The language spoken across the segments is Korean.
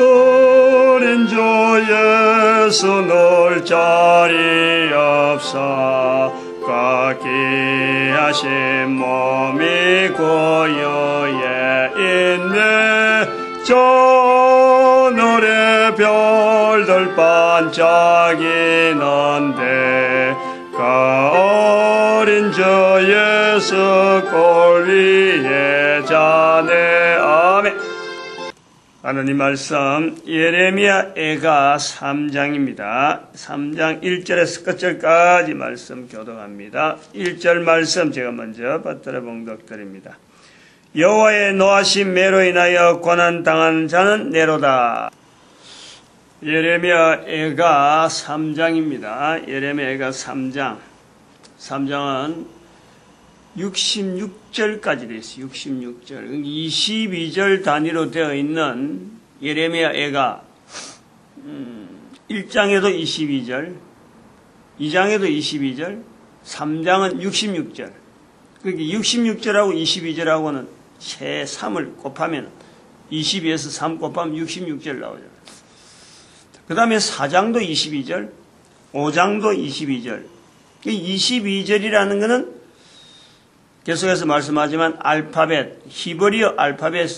어린 주 예수 놀 자리 없사 깎기 하신 몸이 고요에 있네. 저 노래 별들 반짝이는데 그 어린 주 예수 골 위에 자네. 아멘. 하나님 말씀 예레미야 애가 3장입니다. 3장 1절에서 끝절까지 말씀 교독합니다. 1절 말씀 제가 먼저 받들어 봉독드립니다. 여호와의 노하신 매로 인하여 고난당한 자는 내로다. 예레미야 애가 3장입니다. 예레미야 애가 3장. 3장은 66절까지 되어 있어요. 66절. 22절 단위로 되어 있는 예레미야 애가 1장에도 22절, 2장에도 22절, 3장은 66절. 그러니까 66절하고 22절하고는 세 3을 곱하면 22에서 3 곱하면 66절 나오잖아요. 그 다음에 4장도 22절, 5장도 22절. 22절이라는 것은 계속해서 말씀하지만 알파벳, 히브리어 알파벳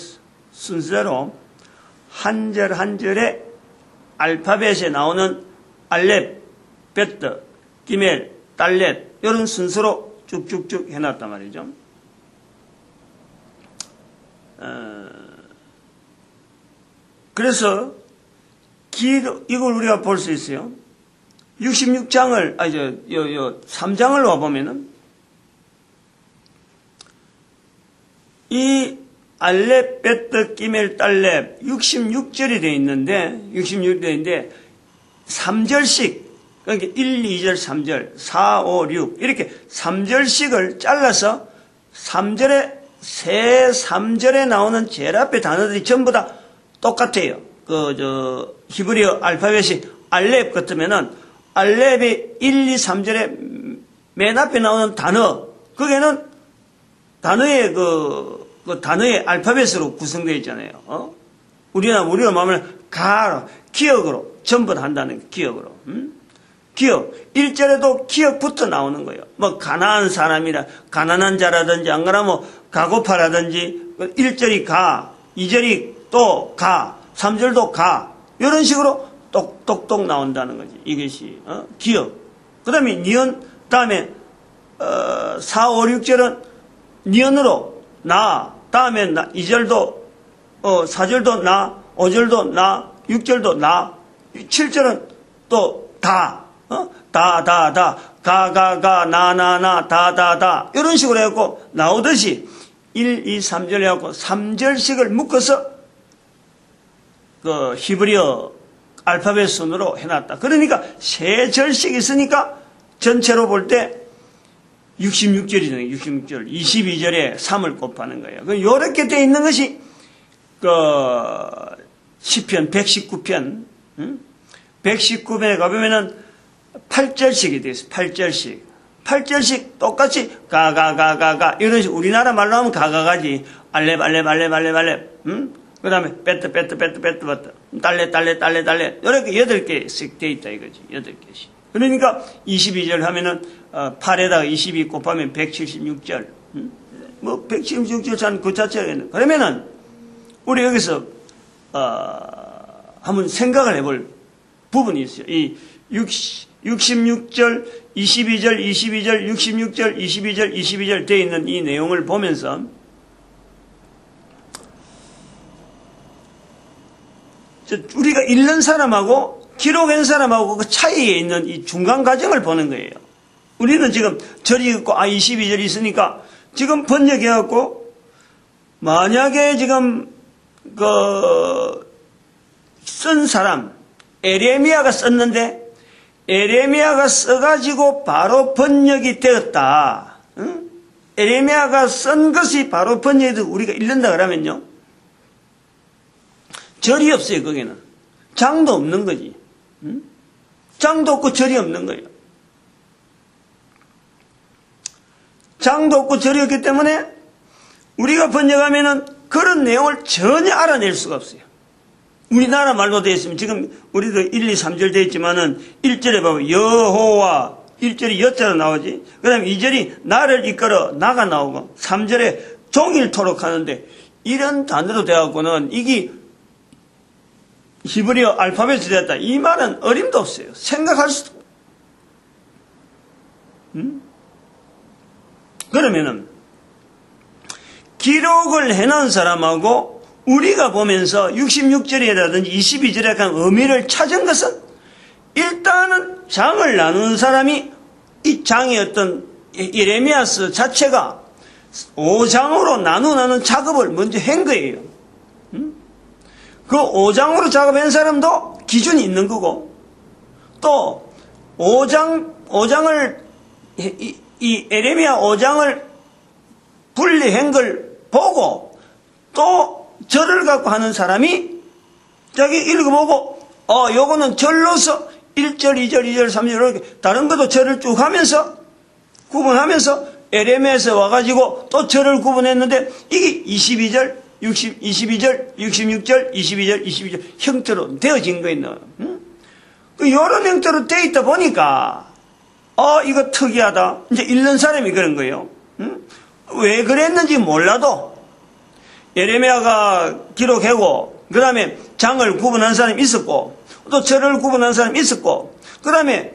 순서대로 한 절 한 절에 알파벳에 나오는 알렙, 베트, 기멜, 달렛 이런 순서로 쭉쭉쭉 해놨단 말이죠. 그래서 이걸 우리가 볼 수 있어요. 66장을 3장을 와보면은 이 알렙, 베트, 기멜, 달렙 66절이 되어 있는데 3절씩 그러니까 1, 2절, 3절, 4, 5, 6 이렇게 3절씩을 잘라서 3절에 새 3절에 나오는 제일 앞에 단어들이 전부 다 똑같아요. 히브리어 알파벳이 알렙 같으면은 알렙이 1, 2, 3절에 맨 앞에 나오는 단어 거기에는 단어의 단어의 알파벳으로 구성되어 있잖아요. 우리가 말하면 기억으로 전부 다 한다는 게 기억으로. 기억. 1절에도 기억부터 나오는 거예요. 가난한 사람이라, 가난한 자라든지, 안 그러면 가고파라든지, 1절이 가, 2절이 또 가, 3절도 가, 이런 식으로 똑똑똑 나온다는 거지. 이것이, 기억. 그 다음에 니은, 다음에, 4, 5, 6절은 니은으로 나, 다음에 2절도, 4절도 나, 5절도 나, 6절도 나, 7절은 또 다, 가, 나, 다. 이런 식으로 해갖고 나오듯이 1, 2, 3절 해갖고 3절씩을 묶어서 히브리어 알파벳 순으로 해놨다. 그러니까 세 절씩 있으니까 전체로 볼 때 66절이잖아요. 66절. 22절에 3을 곱하는 거예요. 이렇게 되어 있는 것이 시편 119편 119편에 가보면은 8절씩이 되어 있어요. 8절씩 똑같이 가 이런 식으로 우리나라 말로 하면 가가가지 알렙 그 다음에 베트 달렛 이렇게 8개씩 되어 있다 이거지. 8개씩. 그러니까 22절 하면은 8에다가 22 곱하면 176절. 176절 참 그 자체가 있는. 그러면은 우리 여기서 한번 생각을 해볼 부분이 있어요. 이 66절, 22절, 66절, 22절 되어 있는 이 내용을 보면서 우리가 읽는 사람하고 기록한 사람하고 그 차이에 있는 이 중간 과정을 보는 거예요. 우리는 지금 절이 있고 22절이 있으니까 지금 번역해갖고 만약에 지금 쓴 사람 에레미야가 썼는데 에레미야가 써가지고 바로 번역이 되었다. 응? 에레미야가 쓴 것이 바로 번역이 되고 우리가 읽는다 그러면요. 절이 없어요. 거기는. 장도 없는 거지. 응? 장도 없고 절이 없는 거예요. 장도 없고 절이 없기 때문에 우리가 번역하면은 그런 내용을 전혀 알아낼 수가 없어요. 우리나라 말로 되어 있으면 지금 우리도 1, 2, 3절 되어 있지만은 1절에 보면 여호와 1절이 여자로 나오지. 그 다음에 2절이 나를 이끌어 나가 나오고 3절에 종일토록 하는데 이런 단어로 되어갖고는 이게 히브리어 알파벳이 되었다. 이 말은 어림도 없어요. 생각할 수도. 그러면은 기록을 해놓은 사람하고 우리가 보면서 66절이라든지 22절에 약간 의미를 찾은 것은 일단은 장을 나누는 사람이 이 장의 어떤 예레미야서 자체가 5장으로 나누는 작업을 먼저 한 거예요. 그 5장으로 작업한 사람도 기준이 있는 거고 또 5장을 이 예레미야 5장을 분리한 걸 보고 또 절을 갖고 하는 사람이 자기 읽어보고 요거는 절로서 1절, 2절, 2절, 3절 이렇게 다른 것도 절을 쭉 하면서 구분하면서 예레미야에서 와가지고 또 절을 구분했는데 이게 22절, 22절, 66절, 22절, 22절 형태로 되어진 거예요. 이런 형태로 되어 있다 보니까 이거 특이하다. 이제 읽는 사람이 그런 거예요. 왜 그랬는지 몰라도 예레미야가 기록하고 그 다음에 장을 구분한 사람이 있었고 또 절을 구분한 사람이 있었고 그 다음에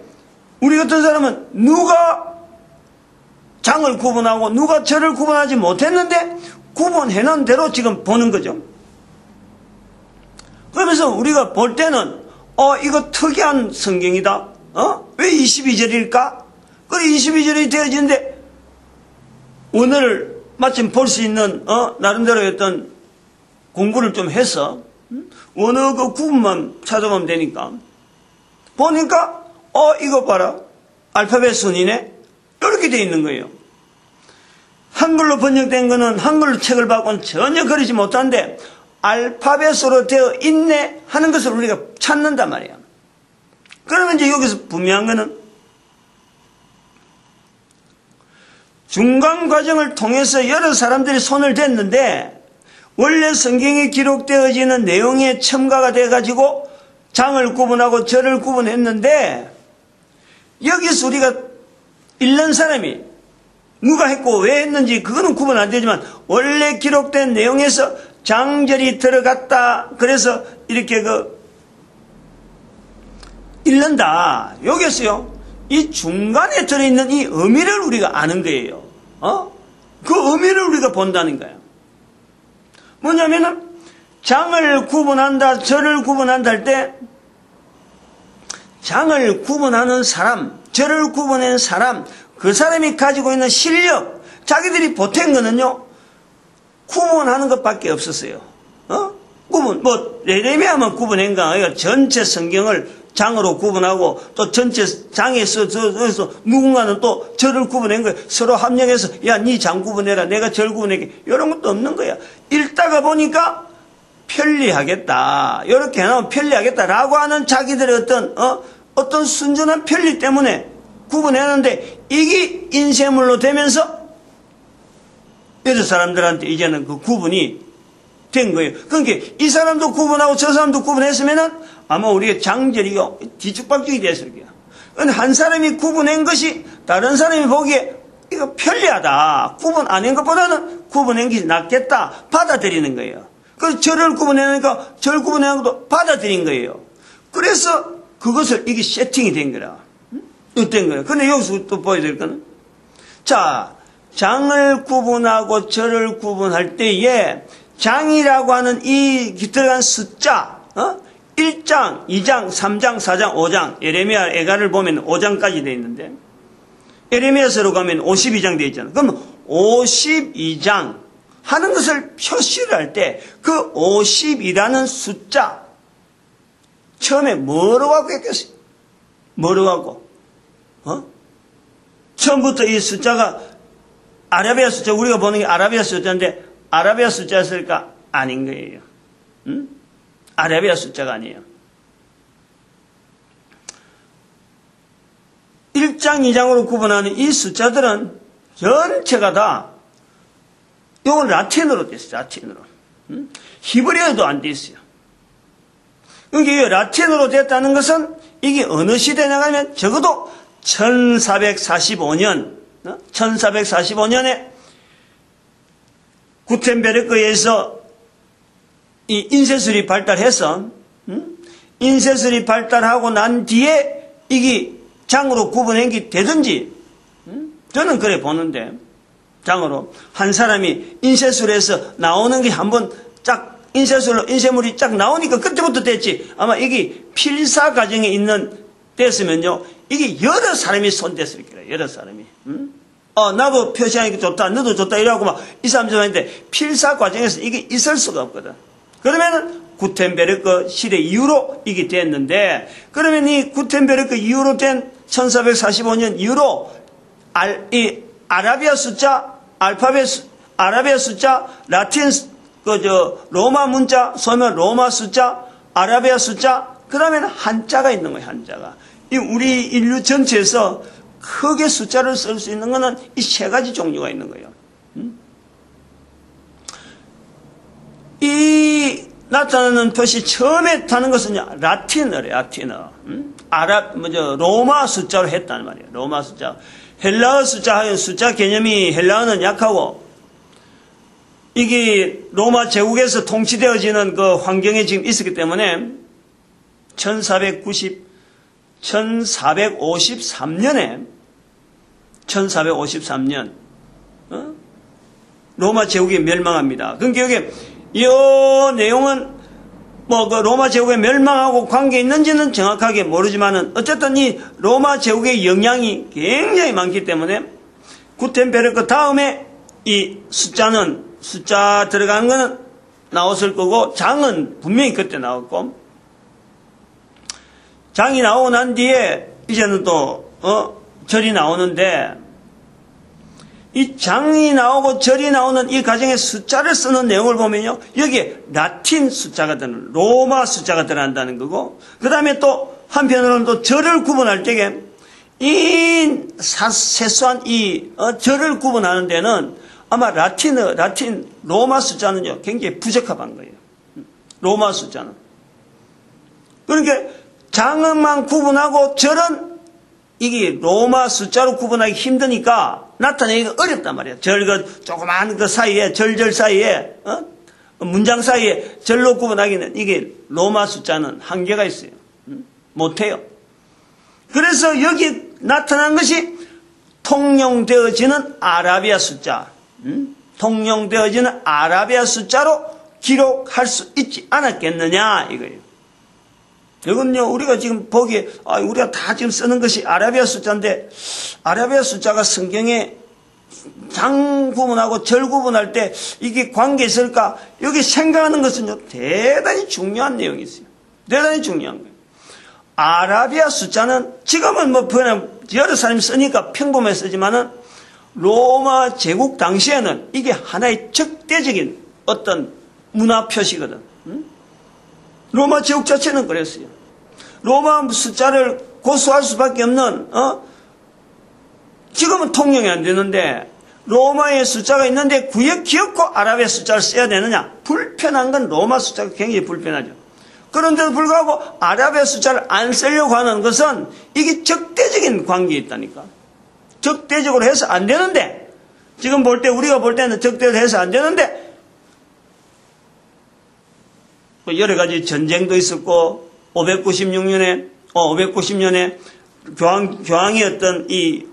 우리 같은 사람은 누가 장을 구분하고 누가 절을 구분하지 못했는데 구분해놓은 대로 지금 보는 거죠. 그러면서 우리가 볼 때는 이거 특이한 성경이다. 왜 22절일까? 그래 22절이 되어지는데 오늘 마침 볼 수 있는 나름대로 어떤 공부를 좀 해서 원어 그 구분만 찾아보면 되니까 보니까 이거 봐라 알파벳 순이네 이렇게 되어 있는 거예요. 한글로 번역된 거는 한글로 책을 봐고는 전혀 그러지 못한데 알파벳으로 되어 있네 하는 것을 우리가 찾는단 말이야. 그러면 이제 여기서 분명한 거는 중간 과정을 통해서 여러 사람들이 손을 댔는데 원래 성경에 기록되어지는 내용에 첨가가 돼가지고 장을 구분하고 절을 구분했는데 여기서 우리가 읽는 사람이 누가 했고 왜 했는지 그거는 구분 안 되지만 원래 기록된 내용에서 장절이 들어갔다. 그래서 이렇게 읽는다. 여기서요. 이 중간에 들어있는 이 의미를 우리가 아는 거예요. 그 의미를 우리가 본다는 거예요. 뭐냐면은 장을 구분한다, 절을 구분한다 할 때 장을 구분하는 사람, 절을 구분하는 사람, 그 사람이 가지고 있는 실력, 자기들이 보탠 거는요, 구분하는 것밖에 없었어요. 구분, 예레미야만 구분한가, 전체 성경을 장으로 구분하고 또 전체 장에서 누군가는 또 절을 구분한 거예요. 서로 합력해서 야, 니 장 구분해라, 내가 절 구분할게. 이런 것도 없는 거야. 읽다가 보니까 편리하겠다. 이렇게 해놓으면 편리하겠다라고 하는 자기들의 어떤 순전한 편리 때문에 구분했는데 이게 인쇄물로 되면서 여러 사람들한테 이제는 그 구분이 된 거예요. 그러니까 이 사람도 구분하고 저 사람도 구분했으면은 아마 우리가 장절이가 뒤죽박죽이 됐을 거야. 근데 한 사람이 구분한 것이 다른 사람이 보기에 이거 편리하다. 구분 안 한 것보다는 구분한 게 낫겠다. 받아들이는 거예요. 그래서 절을 구분하니까 절 구분한 것도 받아들인 거예요. 그래서 그것을 이게 세팅이 된 거라. 어떤 거예요? 근데 여기서 또 보여드릴 거는 자, 장을 구분하고 절을 구분할 때에 장이라고 하는 이 들어간 숫자 1장, 2장, 3장, 4장, 5장 예레미야 애가를 보면 5장까지 되어 있는데 예레미야서로 가면 52장 되어 있잖아요. 그럼 52장 하는 것을 표시를 할 때 그 50이라는 숫자 처음에 뭐로 갖고 했겠어요? 뭐로 갖고? 처음부터 이 숫자가 아라비아 숫자, 우리가 보는 게 아라비아 숫자인데 아라비아 숫자였을까? 아닌 거예요. 아라비아 숫자가 아니에요. 1장, 2장으로 구분하는 이 숫자들은 전체가 다 이건 라틴어로 됐어요. 라틴어로. 히브리어도 안 돼 있어요. 그러니까 라틴어로 됐다는 것은 이게 어느 시대에 나가면 적어도 1445년, 1445년에 구텐베르크에서 이 인쇄술이 발달해서, 인쇄술이 발달하고 난 뒤에 이게 장으로 구분한 게 되든지, 저는 그래 보는데, 장으로. 한 사람이 인쇄술에서 나오는 게 한번 쫙, 인쇄술로 인쇄물이 쫙 나오니까 그때부터 됐지. 아마 이게 필사 과정에 있는, 됐으면요, 이게 여러 사람이 손댔을 거예요. 여러 사람이. 나도 표시하니까 좋다, 너도 좋다, 이러고 막, 이 사람 하는데, 필사 과정에서 이게 있을 수가 없거든. 그러면은, 구텐베르크 시대 이후로 이게 됐는데, 그러면 이 구텐베르크 이후로 된 1445년 이후로, 아라비아 숫자, 아라비아 숫자, 라틴, 로마 문자, 소면 로마 숫자, 아라비아 숫자, 그러면 한자가 있는 거예요, 한자가. 이 우리 인류 전체에서 크게 숫자를 쓸 수 있는 거는 이 세 가지 종류가 있는 거예요. 이 나타나는 표시 처음에 타는 것은 라틴어래요, 라틴어. 로마 숫자로 했단 말이에요, 로마 숫자. 헬라어 숫자 개념이 헬라어는 약하고, 이게 로마 제국에서 통치되어지는 그 환경에 지금 있었기 때문에 1453년에 로마 제국이 멸망합니다. 그러니까 여기 이 내용은 뭐 그 로마 제국에 멸망하고 관계 있는지는 정확하게 모르지만은 어쨌든 이 로마 제국의 영향이 굉장히 많기 때문에 구텐베르크 다음에 이 숫자 들어간 거는 나왔을 거고, 장은 분명히 그때 나왔고, 장이 나오고 난 뒤에 이제는 또 절이 나오는데, 이 장이 나오고 절이 나오는 이 과정에 숫자를 쓰는 내용을 보면요, 여기에 라틴 숫자가 들어가는, 로마 숫자가 들어간다는 거고, 그 다음에 또 한편으로는 또 절을 구분할 때에 이 세수한 이 절을 구분하는 데는 아마 라틴 로마 숫자는요 굉장히 부적합한 거예요. 로마 숫자는. 그러니까 장만 구분하고 절은 이게 로마 숫자로 구분하기 힘드니까 나타내기가 어렵단 말이에요. 조그마한 그 사이에, 절절 사이에, 문장 사이에 절로 구분하기는 이게 로마 숫자는 한계가 있어요. 못해요. 그래서 여기 나타난 것이 통용되어지는 아라비아 숫자, 통용되어지는 아라비아 숫자로 기록할 수 있지 않았겠느냐, 이거예요. 이건요, 우리가 지금 보기에, 우리가 다 지금 쓰는 것이 아라비아 숫자인데, 아라비아 숫자가 성경에 장 구분하고 절 구분할 때 이게 관계 있을까? 여기 생각하는 것은요, 대단히 중요한 내용이 있어요. 대단히 중요한 거예요. 아라비아 숫자는 지금은 뭐 그냥 여러 사람이 쓰니까 평범하게 쓰지만은 로마 제국 당시에는 이게 하나의 적대적인 어떤 문화 표시거든. 로마 제국 자체는 그랬어요. 로마 숫자를 고수할 수밖에 없는, 지금은 통용이 안 되는데, 로마의 숫자가 있는데 구역 기억고 아라비아 숫자를 써야 되느냐? 불편한 건 로마 숫자가 굉장히 불편하죠. 그런데도 불구하고 아라비아 숫자를 안 쓰려고 하는 것은 이게 적대적인 관계에 있다니까. 적대적으로 해서 안 되는데, 지금 볼 때, 우리가 볼 때는 적대적으로 해서 안 되는데, 여러 가지 전쟁도 있었고, 590년에 교황이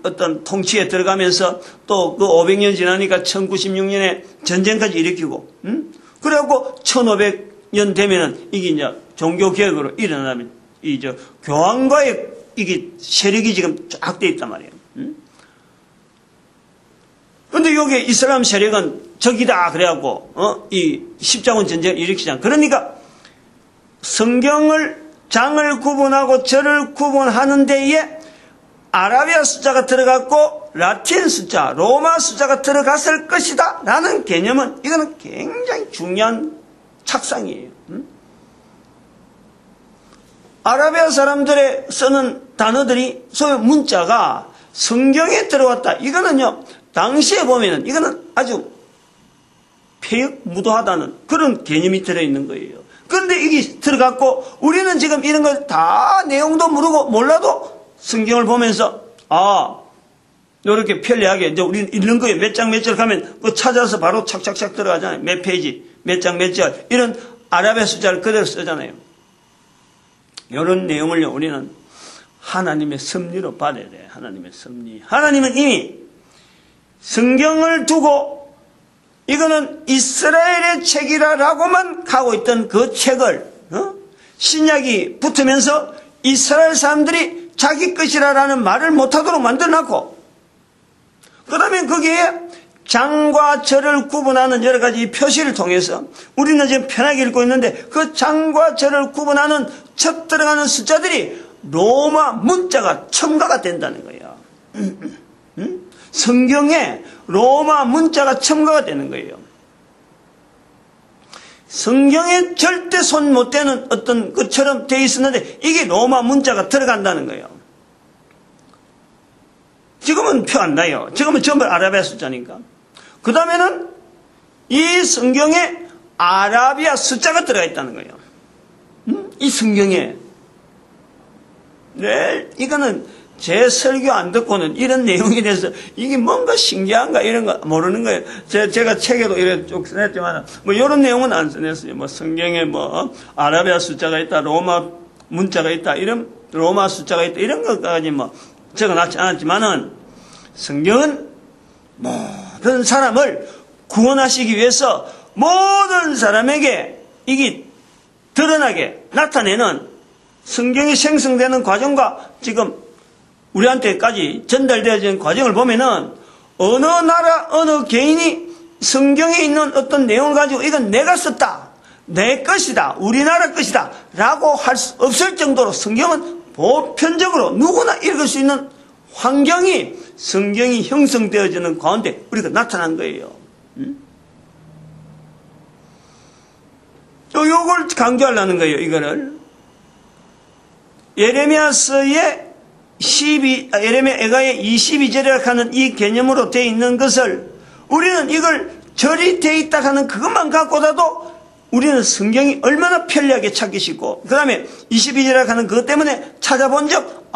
어떤 통치에 들어가면서 또 그 500년 지나니까 1096년에 전쟁까지 일으키고, 그래갖고 1500년 되면은 이게 이제 종교개혁으로 일어나면, 교황과의 이게 세력이 지금 쫙 돼 있단 말이에요. 근데 여기 이슬람 세력은 적이다 그래갖고, 이 십자군 전쟁을 일으키잖아. 그러니까 성경을 장을 구분하고 절을 구분하는 데에 아라비아 숫자가 들어갔고 라틴 숫자, 로마 숫자가 들어갔을 것이다 라는 개념은 이거는 굉장히 중요한 착상이에요. 아라비아 사람들의 쓰는 단어들이 소위 문자가 성경에 들어왔다. 이거는요, 당시에 보면은 이거는 아주 폐역무도하다는 그런 개념이 들어있는 거예요. 그런데 이게 들어갔고 우리는 지금 이런 걸 다 내용도 모르고 몰라도 성경을 보면서 이렇게 편리하게 이제 우리는 읽는 거예요. 몇 장 몇 절 가면 그 찾아서 바로 착착착 들어가잖아요. 몇 페이지, 몇 장 몇 절 이런 아랍의 숫자를 그대로 쓰잖아요. 이런 내용을요 우리는 하나님의 섭리로 받아야 돼요. 하나님의 섭리. 하나님은 이미 성경을 두고 이거는 이스라엘의 책이라라고만 가고 있던 그 책을 신약이 붙으면서 이스라엘 사람들이 자기 것이라라는 말을 못하도록 만들어놨고 그 다음에 거기에 장과 절을 구분하는 여러 가지 표시를 통해서 우리는 지금 편하게 읽고 있는데 그 장과 절을 구분하는 첫 들어가는 숫자들이 로마 문자가 첨가가 된다는 거예요. 성경에 로마 문자가 첨가가 되는 거예요. 성경에 절대 손 못 대는 어떤 것처럼 되어 있었는데 이게 로마 문자가 들어간다는 거예요. 지금은 표 안 나요. 지금은 전부 아라비아 숫자니까. 그 다음에는 이 성경에 아라비아 숫자가 들어가 있다는 거예요. 이 성경에. 네, 이거는 제 설교 안 듣고는 이런 내용에 대해서 이게 뭔가 신기한가 이런 거 모르는 거예요. 제가 책에도 이렇게 쭉 써냈지만 뭐 이런 내용은 안 써냈어요. 뭐 성경에 뭐 아라비아 숫자가 있다, 로마 문자가 있다, 이런 로마 숫자가 있다 이런 것까지 뭐 적어놨지 않았지만은 성경은 모든 사람을 구원하시기 위해서 모든 사람에게 이게 드러나게 나타내는 성경이 생성되는 과정과 지금 우리한테까지 전달되어진 과정을 보면은 어느 나라 어느 개인이 성경에 있는 어떤 내용을 가지고 이건 내가 썼다, 내 것이다, 우리나라 것이다 라고 할 수 없을 정도로 성경은 보편적으로 누구나 읽을 수 있는 환경이 성경이 형성되어지는 가운데 우리가 나타난 거예요. 또 요걸 강조하려는 거예요. 이거를 예레미야서의 예레미야 애가의 22절이라고 하는 이 개념으로 되어 있는 것을 우리는 이걸 절이 되어 있다 하는 그것만 갖고라도 우리는 성경이 얼마나 편리하게 찾기 쉽고 그 다음에 22절이라고 하는 그것 때문에 찾아본 적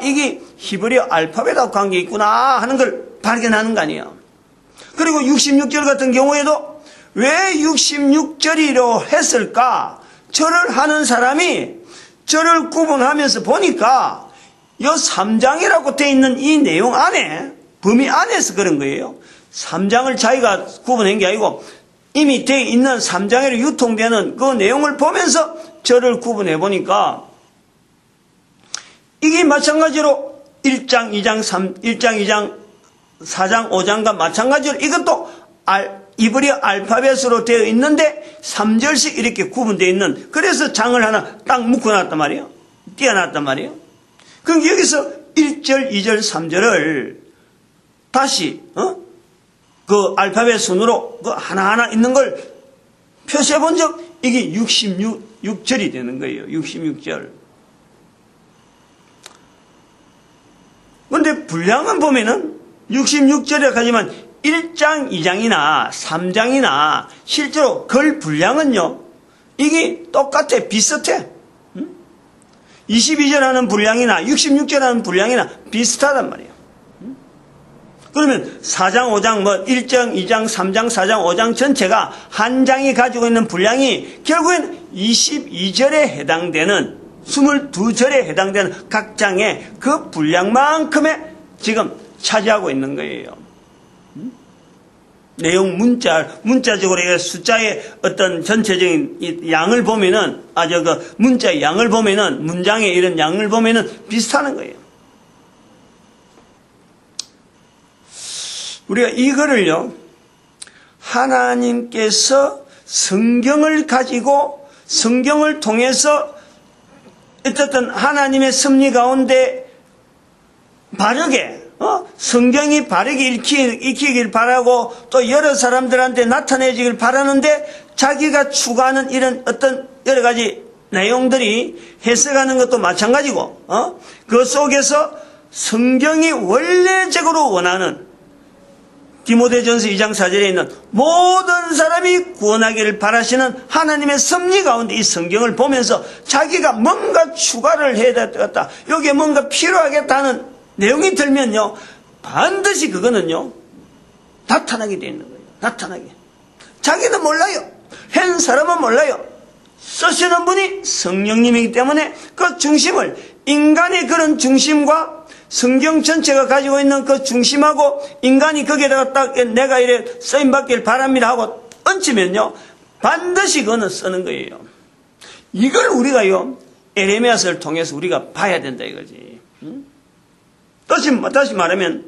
이게 히브리어 알파벳하고 관계 있구나 하는 걸 발견하는 거 아니에요. 그리고 66절 같은 경우에도 왜 66절이로 했을까? 절을 하는 사람이 절을 구분하면서 보니까 이 3장이라고 되어 있는 이 내용 안에 범위 안에서 그런 거예요. 3장을 자기가 구분한 게 아니고 이미 되어 있는 3장으로 유통되는 그 내용을 보면서 절을 구분해 보니까 이게 마찬가지로 1장, 2장, 1장, 2장, 4장, 5장과 마찬가지로 이것도 이브리어 알파벳으로 되어 있는데 3절씩 이렇게 구분되어 있는 그래서 장을 하나 딱 묶어놨단 말이에요. 띄어놨단 말이에요. 그럼 여기서 1절, 2절, 3절을 다시 그 알파벳 순으로 그 하나하나 있는 걸 표시해 본 적 이게 66절이 되는 거예요. 66절. 그런데 분량은 보면은 66절에 가지만 1장, 2장이나 3장이나 실제로 글 분량은요. 이게 똑같아. 비슷해. 22절 하는 분량이나 66절 하는 분량이나 비슷하단 말이에요. 그러면 4장, 5장, 1장, 2장, 3장, 4장, 5장 전체가 한 장이 가지고 있는 분량이 결국엔 22절에 해당되는 22절에 해당되는 각 장의 그 분량만큼의 지금 차지하고 있는 거예요. 내용 문자적으로 숫자의 어떤 전체적인 양을 보면은, 그 문자의 양을 보면은, 문장의 이런 양을 보면은 비슷하는 거예요. 우리가 이거를요, 하나님께서 성경을 가지고 성경을 통해서 어쨌든 하나님의 섭리 가운데 바르게 성경이 바르게 읽히길 바라고 또 여러 사람들한테 나타내지길 바라는데 자기가 추구하는 이런 어떤 여러 가지 내용들이 해석하는 것도 마찬가지고 그 속에서 성경이 원래적으로 원하는 디모데전서 2장 4절에 있는 모든 사람이 구원하기를 바라시는 하나님의 섭리 가운데 이 성경을 보면서 자기가 뭔가 추가를 해야 되겠다, 여기에 뭔가 필요하겠다는 내용이 들면요, 반드시 그거는요 나타나게 되어 있는 거예요. 나타나게. 자기는 몰라요. 한 사람은 몰라요. 쓰시는 분이 성령님이기 때문에 그 중심을, 인간의 그런 중심과 성경 전체가 가지고 있는 그 중심하고 인간이 거기에다가 딱 내가 이래 쓰임받길 바랍니다 하고 얹히면요 반드시 그거는 쓰는 거예요. 이걸 우리가요 에레미야서를 통해서 우리가 봐야 된다 이거지. 다시 말하면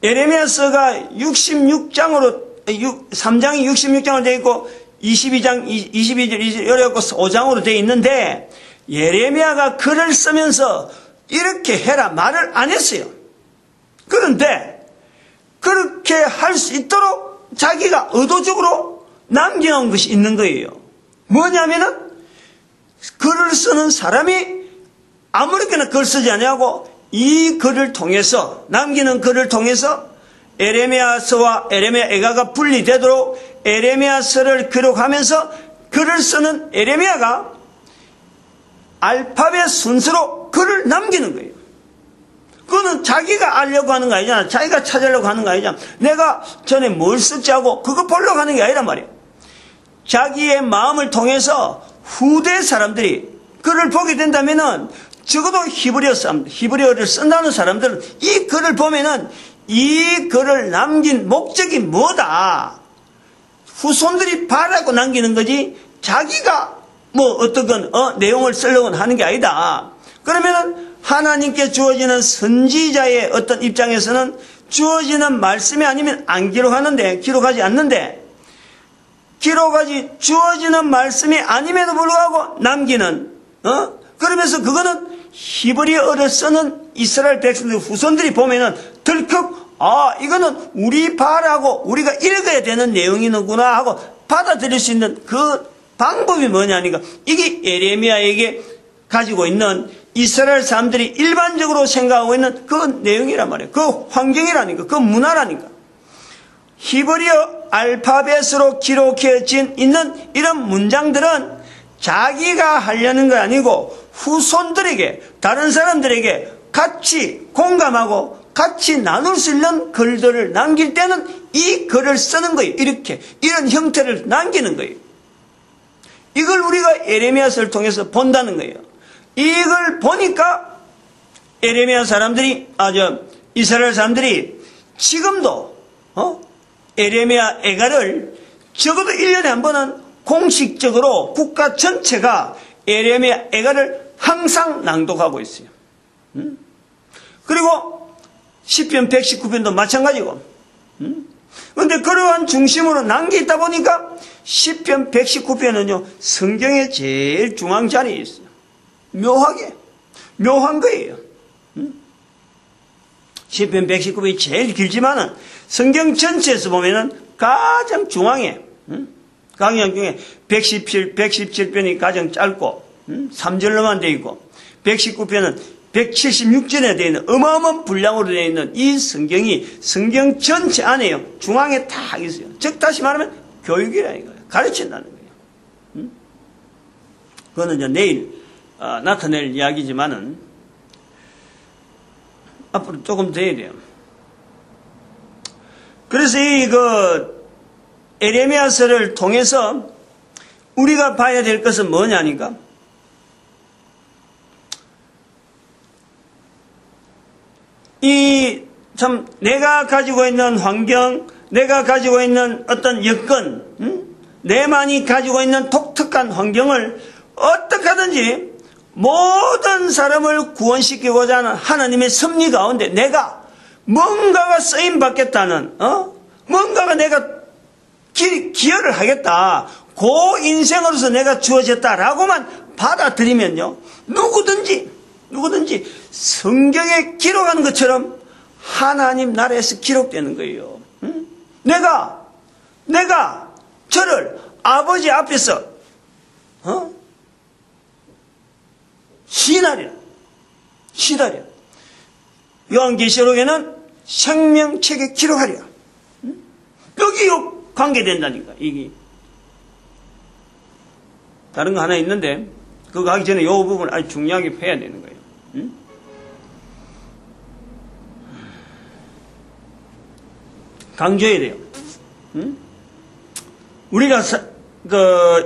에레미야서가 66장으로 3장이 66장으로 되어 있고 22장 22절 이래갖고 5장으로 되어 있는데, 예레미야가 글을 쓰면서 이렇게 해라 말을 안 했어요. 그런데 그렇게 할 수 있도록 자기가 의도적으로 남겨놓은 것이 있는 거예요. 뭐냐면은 글을 쓰는 사람이 아무렇게나 글 쓰지 아니하고 이 글을 통해서, 남기는 글을 통해서 에레미야서와 에레미야 애가가 분리되도록 에레미야서를 기록하면서 글을 쓰는 에레미야가 알파벳 순서로 글을 남기는 거예요. 그거는 자기가 알려고 하는 거 아니잖아. 자기가 찾으려고 하는 거 아니잖아. 내가 전에 뭘 쓸지 하고 그거 보려고 하는 게 아니란 말이에요. 자기의 마음을 통해서 후대 사람들이 글을 보게 된다면은, 적어도 히브리어를 쓴다는 사람들은 이 글을 보면은 이 글을 남긴 목적이 뭐다, 후손들이 바라고 남기는 거지 자기가 뭐 어떤 내용을 쓰려고 하는 게 아니다. 그러면은 하나님께 주어지는 선지자의 어떤 입장에서는 주어지는 말씀이 아니면 안 기록하지 않는데, 주어지는 말씀이 아님에도 불구하고 남기는, 그러면서 그거는 히브리어를 쓰는 이스라엘 백성들 후손들이 보면은 덜컥 이거는 우리 바라고 우리가 읽어야 되는 내용이구나 하고 받아들일 수 있는 그 방법이 뭐냐니까, 이게 에레미야에게 가지고 있는 이스라엘 사람들이 일반적으로 생각하고 있는 그 내용이란 말이에요. 그 환경이라니까, 그 문화라니까. 히브리어 알파벳으로 기록해진 있는 이런 문장들은 자기가 하려는 거 아니고 후손들에게, 다른 사람들에게 같이 공감하고 같이 나눌 수 있는 글들을 남길 때는 이 글을 쓰는 거예요. 이렇게 이런 형태를 남기는 거예요. 이걸 우리가 에레미야서를 통해서 본다는 거예요. 이걸 보니까 에레미야 사람들이, 이스라엘 사람들이 지금도 에레미야 애가를 적어도 1년에 한 번은 공식적으로 국가 전체가 에레미야 애가를 항상 낭독하고 있어요. 그리고 시편 119편도 마찬가지고. 그런데 그러한 중심으로 남겨있다 보니까 시편 119편은요 성경의 제일 중앙 자리에 있어요. 묘한 거예요. 시편 119편이 제일 길지만은 성경 전체에서 보면은 가장 중앙에, 강약 중에 117편이 가장 짧고 3절로만 되어 있고, 119편은 176절에 되어 있는 어마어마한 분량으로 되어 있는 이 성경이 성경 전체 안에요. 중앙에 딱 있어요. 즉 다시 말하면 교육이라는 거예요. 가르친다는 거예요. 그거는 이제 내일 나타낼 이야기지만은 앞으로 조금 더 해야 돼요. 그래서 에레미야서를 통해서 우리가 봐야 될 것은 뭐냐니까, 내가 가지고 있는 환경, 내가 가지고 있는 어떤 여건, 내만이 가지고 있는 독특한 환경을 어떻게 하든지 모든 사람을 구원시키고자 하는 하나님의 섭리 가운데 내가 뭔가가 쓰임받겠다는, 뭔가가 내가 기여를 하겠다, 그 인생으로서 내가 주어졌다라고만 받아들이면요, 누구든지 성경에 기록하는 것처럼 하나님 나라에서 기록되는 거예요. 내가 저를 아버지 앞에서 시인하리라. 요한계시록에는 생명책에 기록하리라. 여기요 관계된다니까. 이게 다른 거 하나 있는데 그거 하기 전에 이 부분 아주 중요하게 해야 되는 거예요. 강조해야 돼요. 우리가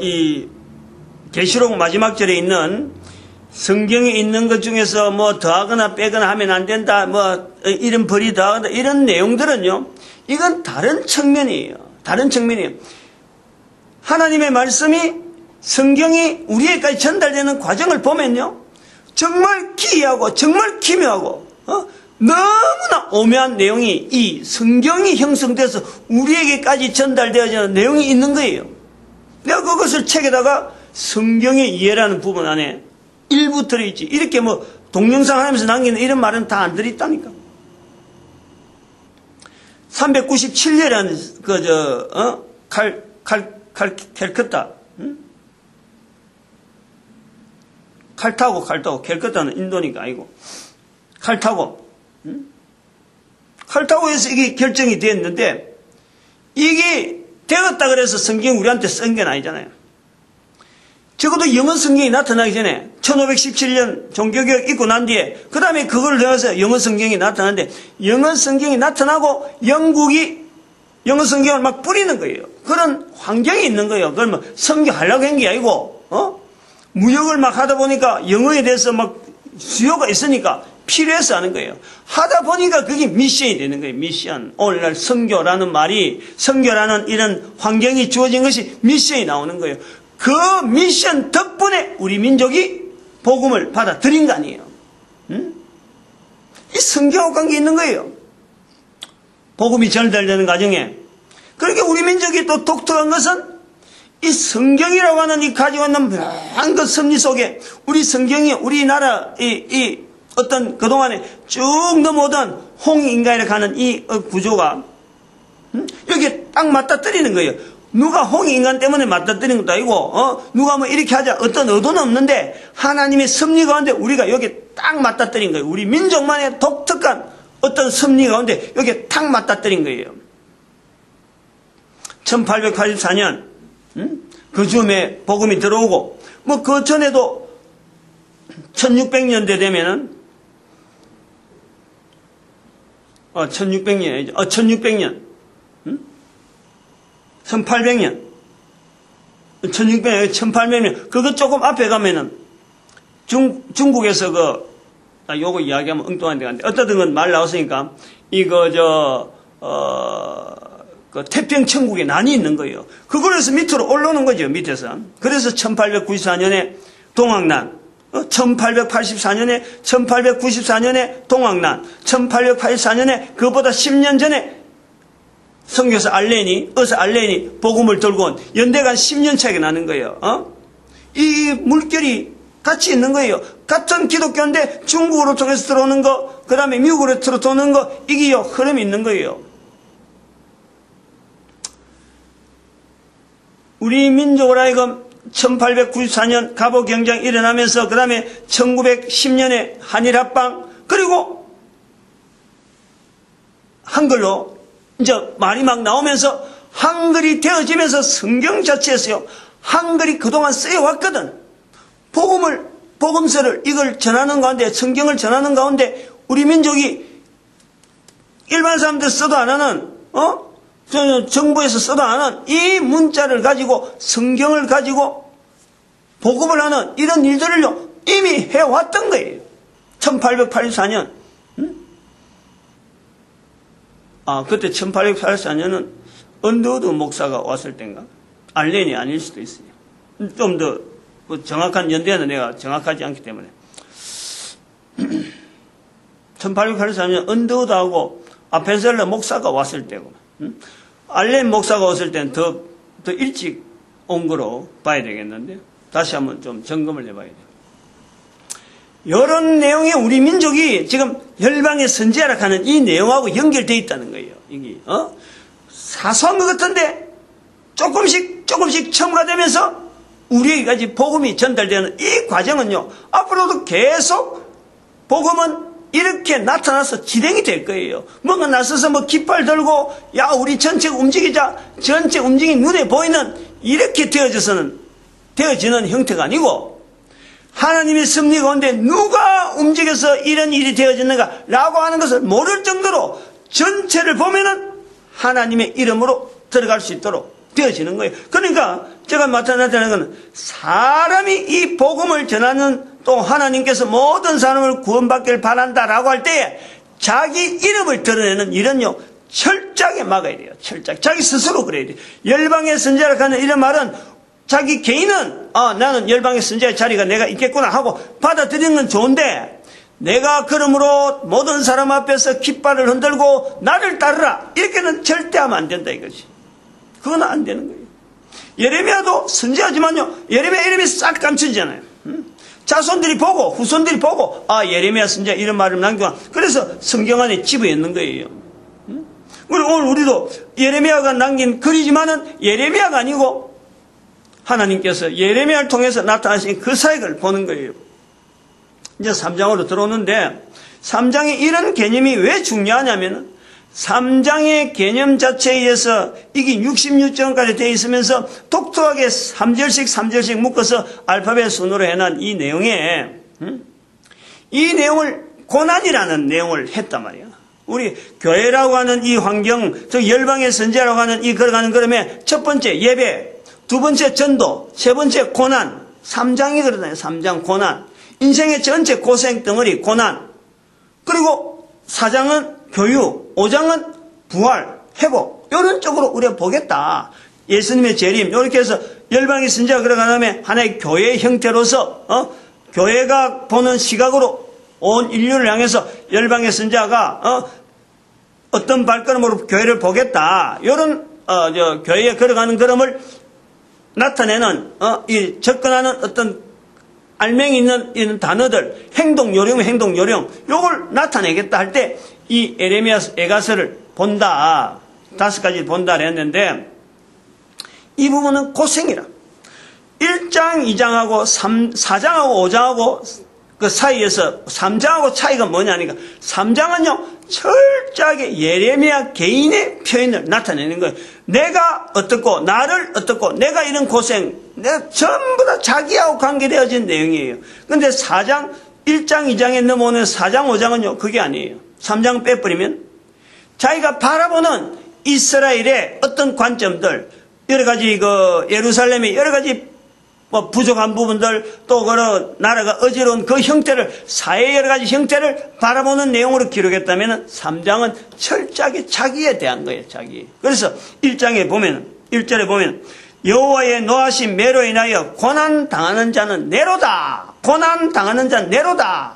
이 계시록 마지막 절에 있는 성경에 있는 것 중에서 뭐 더하거나 빼거나 하면 안 된다, 뭐 이런 벌이 더하거나 이런 내용들은요, 이건 다른 측면이에요. 다른 측면이에요. 하나님의 말씀이 성경이 우리에게까지 전달되는 과정을 보면요, 정말 기이하고 정말 기묘하고 너무나 오묘한 내용이 이 성경이 형성돼서 우리에게까지 전달되어지는 내용이 있는 거예요. 내가 그것을 책에다가 성경의 이해라는 부분 안에 일부 들어있지. 이렇게 뭐 동영상 하면서 남기는 이런 말은 다 안 들어있다니까. 397년이라는 캘커타, 칼타고 캘커타는 인도니까 아니고 칼타고에서 이게 결정이 됐는데 이게 되었다 그래서 성경 우리한테 쓴 게 아니잖아요. 적어도 영어 성경이 나타나기 전에 1517년 종교개혁 있고 난 뒤에 그 다음에 그걸 통해서 영어 성경이 나타나는데 영어 성경이 나타나고 영국이 영어 성경을 막 뿌리는 거예요. 그런 환경이 있는 거예요. 그걸 뭐 성교하려고 한 게 아니고 무역을 막 하다 보니까 영어에 대해서 막 수요가 있으니까 필요해서 하는 거예요. 하다 보니까 그게 미션이 되는 거예요. 미션. 오늘날 선교라는 말이, 선교라는 이런 환경이 주어진 것이 미션이 나오는 거예요. 그 미션 덕분에 우리 민족이 복음을 받아들인 거 아니에요. 이 선교하고 관계 있는 거예요. 복음이 전달되는 과정에. 그러니까 우리 민족이 또 독특한 것은 이 성경이라고 하는 이 가지고 있는 묘한 그 섭리 속에 우리 성경이 우리나라 이 어떤 그동안에 쭉 넘어오던 홍인간이라고 하는 이 구조가 여기에 딱 맞닥뜨리는 거예요. 누가 홍인간 때문에 맞닥뜨리는 것도 아니고 누가 뭐 이렇게 하자 어떤 의도는 없는데 하나님의 섭리 가운데 우리가 여기에 딱 맞닥뜨린 거예요. 우리 민족만의 독특한 어떤 섭리 가운데 여기에 딱 맞닥뜨린 거예요. 1884년 그 즈음에 복음이 들어오고 뭐 그 전에도 1600년대 되면은 1600년 1600년 1800년 1600년 1800년 그거 조금 앞에 가면은 중국에서 요거 이야기하면 엉뚱한 데 갔는데 어떤 건 말 나왔으니까 그 태평천국에 난이 있는 거예요. 그걸 해서 밑으로 올라오는 거죠. 밑에서. 그래서 1894년에 동학난, 1894년에 동학난, 1884년에 그보다 10년 전에 선교사 의사 알렌이 복음을 들고 온 연대간 10년 차이가 나는 거예요. 이 물결이 같이 있는 거예요. 같은 기독교인데 중국으로 통해서 들어오는 거, 그 다음에 미국으로 들어오는 거, 이게 흐름이 있는 거예요. 우리 민족으로 하여금 1894년 갑오경쟁이 일어나면서 그 다음에 1910년에 한일합방 그리고 한글로 이제 말이 막 나오면서 한글이 되어지면서 성경 자체에서요. 한글이 그동안 쓰여왔거든. 복음서를 이걸 전하는 가운데 성경을 전하는 가운데 우리 민족이 일반 사람들 써도 안 하는 정부에서 써도 안 하는 이 문자를 가지고 성경을 가지고 복음을 하는 이런 일들을요 이미 해왔던 거예요. 1884년 그때 1884년은 언더우드 목사가 왔을 때인가? 알렌이 아닐 수도 있어요. 좀 더 정확한 연대는 내가 정확하지 않기 때문에 1884년 언더우드하고 아펜셀러 목사가 왔을 때고 알렌 목사가 왔을 때는 더 일찍 온 거로 봐야 되겠는데 다시 한번 좀 점검을 해봐야 돼요. 이런 내용이 우리 민족이 지금 열방의 선지자라 하는 이 내용하고 연결되어 있다는 거예요. 이게 사소한 것 같은데 조금씩 첨가되면서 우리에게까지 복음이 전달되는 이 과정은요 앞으로도 계속 복음은 이렇게 나타나서 진행이 될 거예요. 뭔가 나서서 뭐 깃발 들고 야 우리 전체 움직이자, 전체 움직임 눈에 보이는 이렇게 되어지는 형태가 아니고 하나님의 섭리 가운데 누가 움직여서 이런 일이 되어지는가 라고 하는 것을 모를 정도로 전체를 보면은 하나님의 이름으로 들어갈 수 있도록 되어지는 거예요. 그러니까 제가 나타나는 것은 사람이 이 복음을 전하는 또 하나님께서 모든 사람을 구원받기를 바란다라고 할 때에 자기 이름을 드러내는 일은요 철저하게 막아야 돼요. 철저하게 자기 스스로 그래야 돼요. 열방의 선지자라고 하는 이런 말은 자기 개인은 나는 열방의 선지자의 자리가 내가 있겠구나 하고 받아들이는 건 좋은데 내가 그러므로 모든 사람 앞에서 깃발을 흔들고 나를 따르라 이렇게는 절대 하면 안 된다 이거지. 그건 안 되는 거예요. 예레미야도 선지자지만요 예레미야 이름이 싹 감춰지잖아요. 자손들이 보고 후손들이 보고 예레미야 선지자 이런 말을 남기고 그래서 성경 안에 집어 있는 거예요. 그리고 오늘 우리도 예레미야가 남긴 글이지만은 예레미야가 아니고 하나님께서 예레미야를 통해서 나타나신 그 사역을 보는 거예요. 이제 3장으로 들어오는데 3장에 이런 개념이 왜 중요하냐면은 3장의 개념 자체에 의해서 이게 66장까지 되어 있으면서 독특하게 3절씩 묶어서 알파벳 순으로 해놓은 이 내용에 이 내용을 고난이라는 내용을 했단 말이야. 우리 교회라고 하는 이 환경, 즉 열방의 선지자라고 하는 이 걸어가는 걸음에 첫 번째 예배, 두 번째 전도, 세 번째 고난, 3장이 그러잖아요. 3장 고난. 인생의 전체 고생 덩어리 고난. 그리고 4장은 교육, 5장은 부활, 회복. 이런 쪽으로 우리가 보겠다. 예수님의 재림. 이렇게 해서 열방의 선지자가 걸어간 다음에 하나의 교회의 형태로서 교회가 보는 시각으로 온 인류를 향해서 열방의 선지자가 어떤 발걸음으로 교회를 보겠다. 이런 교회에 걸어가는 걸음을 나타내는 이 접근하는 어떤 알맹이 있는 이런 단어들, 행동 요령, 요걸 나타내겠다 할 때 이 에레미야 에가서를 본다. 5가지 본다 했는데 이 부분은 고생이라. 1장, 2장하고 4장하고 5장하고 그 사이에서 3장하고 차이가 뭐냐니까 3장은요 철저하게 예레미야 개인의 표현을 나타내는 거예요. 내가 어떻고 나를 어떻고 내가 이런 고생 내가 전부 다 자기하고 관계되어진 내용이에요. 그런데 4장 1장 2장에 넘어오는 4장 5장은요 그게 아니에요. 3장 빼버리면 자기가 바라보는 이스라엘의 어떤 관점들 여러 가지 예루살렘의 여러 가지 부족한 부분들 또 나라가 어지러운 그 형태를 사회의 여러 가지 형태를 바라보는 내용으로 기록했다면 3장은 철저하게 자기에 대한 거예요. 자기. 그래서 1절에 보면 여호와의 노하신 매로 인하여 고난 당하는 자는 내로다. 고난 당하는 자는 내로다.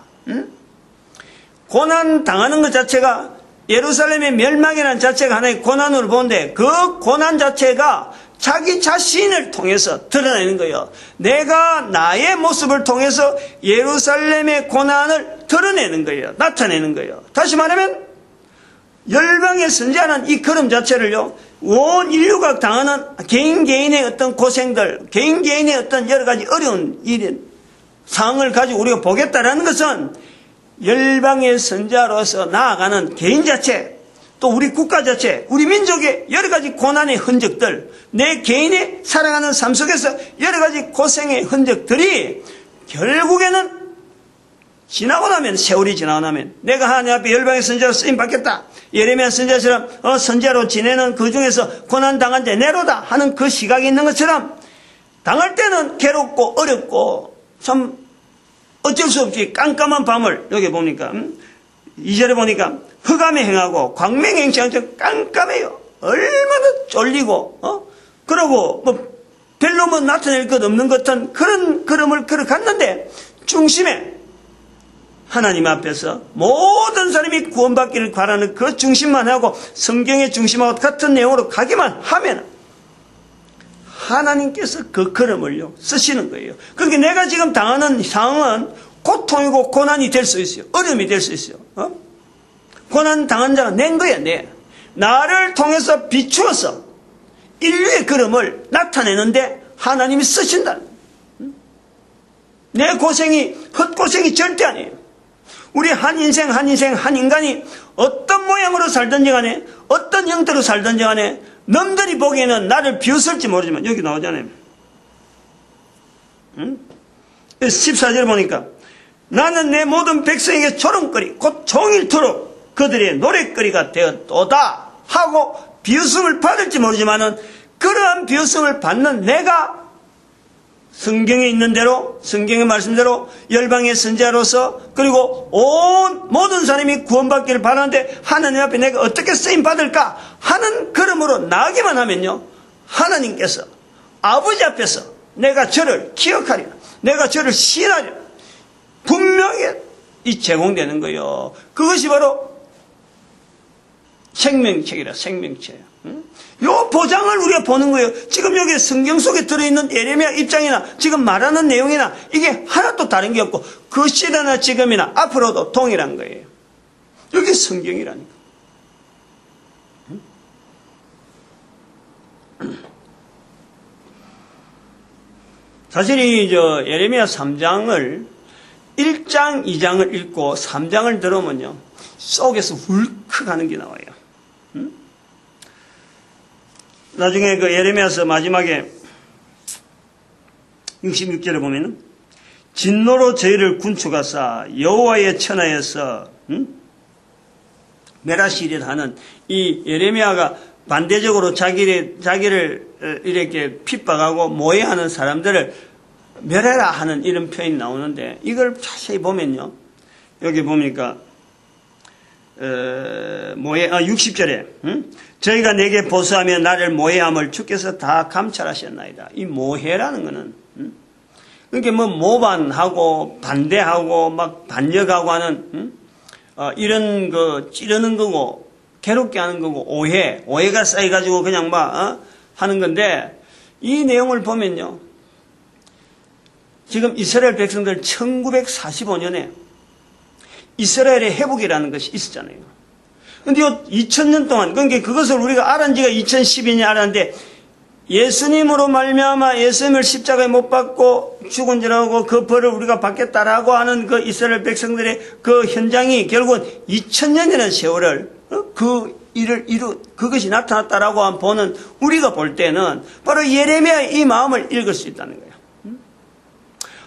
고난 당하는 것 자체가 예루살렘의 멸망이라는 자체가 하나의 고난으로 보는데 그 고난 자체가 자기 자신을 통해서 드러내는 거예요. 내가 나의 모습을 통해서 예루살렘의 고난을 드러내는 거예요. 나타내는 거예요. 다시 말하면 열방의 선지자는 이 걸음 자체를요. 온 인류가 당하는 개인의 어떤 고생들, 개인의 어떤 여러 가지 어려운 상황을 가지고 우리가 보겠다라는 것은 열방의 선지자로서 나아가는 개인 자체 또 우리 국가 자체, 우리 민족의 여러 가지 고난의 흔적들, 내 개인의 살아가는 삶 속에서 여러 가지 고생의 흔적들이 결국에는 지나고 나면, 세월이 지나고 나면 내가 하나님 앞에 열방의 선지자로 쓰임받겠다. 예레미야 선지자처럼 선지자로 지내는 그 중에서 고난당한 자 내로다 하는 그 시각이 있는 것처럼 당할 때는 괴롭고 어렵고 참 어쩔 수 없이 깜깜한 밤을 여기 보니까 2절에 보니까 흑암에 행하고 광명에 행하고 깜깜해요. 얼마나 쫄리고 그러고 별로 나타낼 것 없는 것 같은 그런 걸음을 걸어갔는데 중심에 하나님 앞에서 모든 사람이 구원받기를 바라는 그 중심만 하고 성경의 중심하고 같은 내용으로 가기만 하면 하나님께서 그 걸음을요 쓰시는 거예요. 그러니까 내가 지금 당하는 상황은 고통이고 고난이 될 수 있어요. 어려움이 될 수 있어요. 고난 당한 자가 낸 거야. 나를 통해서 비추어서 인류의 걸음을 나타내는데 하나님이 쓰신다. 내 고생이 헛고생이 절대 아니에요. 우리 한 인생 한 인간이 어떤 모양으로 살든지 간에 어떤 형태로 살든지 간에 남들이 보기에는 나를 비웃을지 모르지만 여기 나오잖아요. 응? 14절 보니까 나는 내 모든 백성에게 조롱거리 곧 종일토록 그들의 노랫거리가 되었도다 하고 비웃음을 받을지 모르지만은 그러한 비웃음을 받는 내가 성경에 있는 대로 성경의 말씀대로 열방의 선지자로서 그리고 온 모든 사람이 구원받기를 바라는데 하나님 앞에 내가 어떻게 쓰임받을까 하는 걸음으로 나가기만 하면요, 하나님께서 아버지 앞에서 내가 저를 기억하리라, 내가 저를 시인하리라 분명히 이 제공되는 거예요. 그것이 바로 생명책이라. 생명책. 요 보장을 우리가 보는 거예요. 지금 여기 성경 속에 들어있는 예레미야 입장이나 지금 말하는 내용이나 이게 하나도 다른 게 없고 그 시대나 지금이나 앞으로도 동일한 거예요. 여기 성경이라니까. 사실 이 예레미야 3장을 1장, 2장을 읽고 3장을 들으면요, 속에서 울컥하는 게 나와요. 나중에 그 예레미야서 마지막에 66절에 보면은 진노로 저희를 군축하사 여호와의 천하에서 메라시리를 하는 이 예레미야가 반대적으로 자기를 이렇게 핍박하고 모해하는 사람들을 멸해라 하는 이런 표현이 나오는데 이걸 자세히 보면요, 여기 보니까 60절에 저희가 내게 보수하며 나를 모해함을 주께서 다 감찰하셨나이다. 이 모해라는 거는 그러니까 뭐 모반하고 반대하고 막 반역하고 하는 이런 거 찌르는 거고 괴롭게 하는 거고 오해가 쌓여가지고 그냥 막 하는 건데 이 내용을 보면요, 지금 이스라엘 백성들 1945년에 이스라엘의 회복이라는 것이 있었잖아요. 근데 2000년 동안, 그러니까 그것을 우리가 알은 지가 2012년에 알았는데 예수님으로 말미암아 예수님을 십자가에 못 박고 죽은 줄하고 그 벌을 우리가 받겠다라고 하는 그 이스라엘 백성들의 그 현장이 결국은 2000년이라는 세월을 그것이 나타났다라고 보는 우리가 볼 때는 바로 예레미야의 이 마음을 읽을 수 있다는 거예요.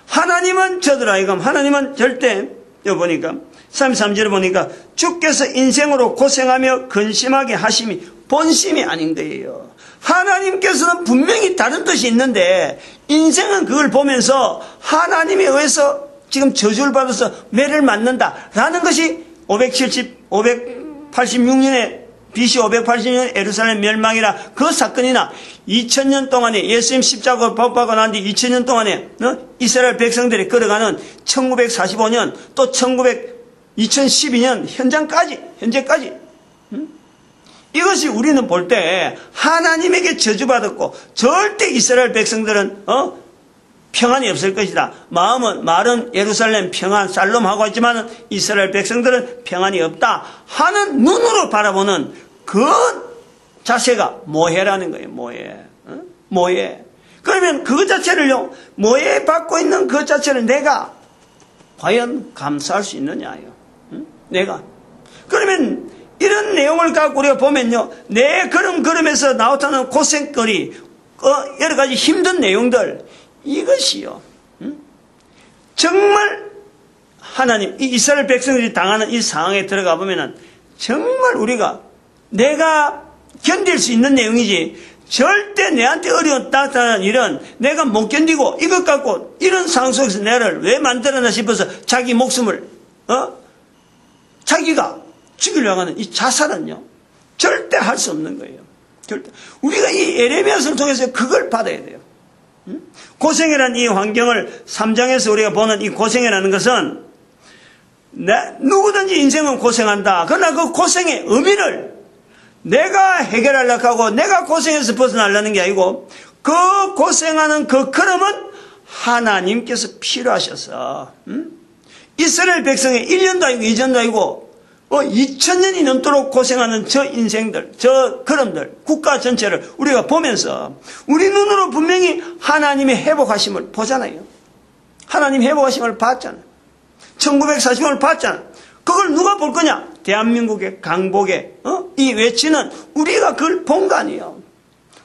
하나님은 저들아이금 하나님은 절대 여기 보니까 33절에 보니까 주께서 인생으로 고생하며 근심하게 하심이 본심이 아닌 거예요. 하나님께서는 분명히 다른 뜻이 있는데 인생은 그걸 보면서 하나님에 의해서 지금 저주를 받아서 매를 맞는다라는 것이 586년에 BC 580년 예루살렘 멸망이라 그 사건이나 2000년 동안에 예수님 십자가로 법받고 난 뒤 2000년 동안에 이스라엘 백성들이 걸어가는 1945년 또 2012년 현재까지 이것이 우리는 볼 때 하나님에게 저주받았고 절대 이스라엘 백성들은 평안이 없을 것이다. 말은 예루살렘 평안 살롬하고 있지만 이스라엘 백성들은 평안이 없다 하는 눈으로 바라보는 그 자세가 모해라는 거예요. 모해. 그러면 그 자체를요, 모해 받고 있는 그 자체를 내가 과연 감수할 수 있느냐요. 내가. 그러면 이런 내용을 갖고 우리가 보면요, 내 걸음에서 나타나는 고생거리, 여러 가지 힘든 내용들, 이것이요, 정말 하나님, 이 이스라엘 백성들이 당하는 이 상황에 들어가 보면은 정말 내가 견딜 수 있는 내용이지, 절대 내한테 어려운 나타나는 일은 내가 못 견디고 이것 갖고 이런 상황 속에서 나를 왜 만들었나 싶어서 자기 목숨을, 자기가 죽이려고 하는 이 자살은요, 절대 할 수 없는 거예요. 절대. 우리가 이 예레미야서를 통해서 그걸 받아야 돼요. 고생이라는 이 환경을 3장에서 우리가 보는 이 고생이라는 것은 누구든지 인생은 고생한다. 그러나 그 고생의 의미를 내가 해결하려고 하고 내가 고생해서 벗어나려는 게 아니고 그 고생하는 그 걸음은 하나님께서 필요하셔서 이스라엘 백성의 1년도 아니고 2년도 아니고 2000년이 넘도록 고생하는 저 인생들, 저 걸음들, 국가 전체를 우리가 보면서 우리 눈으로 분명히 하나님의 회복하심을 보잖아요. 하나님 회복하심을 봤잖아. 1940년을 봤잖아. 그걸 누가 볼 거냐? 대한민국의 강복의 이 외치는 우리가 그걸 본 거 아니에요.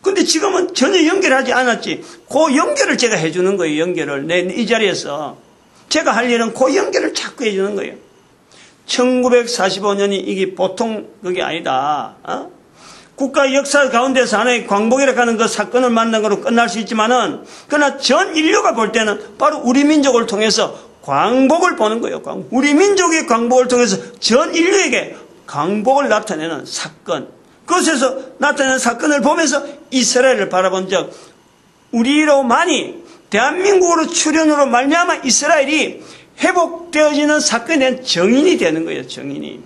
근데 지금은 전혀 연결하지 않았지. 그 연결을 제가 해주는 거예요. 연결을. 이 자리에서. 제가 할 일은 그 연결을 자꾸 해주는 거예요. 1945년이 이게 보통 그게 아니다. 국가 역사 가운데서 하나의 광복이라고 하는 그 사건을 만난 거로 끝날 수 있지만은, 그러나 전 인류가 볼 때는 바로 우리 민족을 통해서 광복을 보는 거예요. 우리 민족의 광복을 통해서 전 인류에게 광복을 나타내는 사건. 그것에서 나타나는 사건을 보면서 이스라엘을 바라본 적, 우리로만이 대한민국으로 출현으로 말미암아 이스라엘이 회복되어지는 사건에 대한 정인이 되는 거예요. 정인이.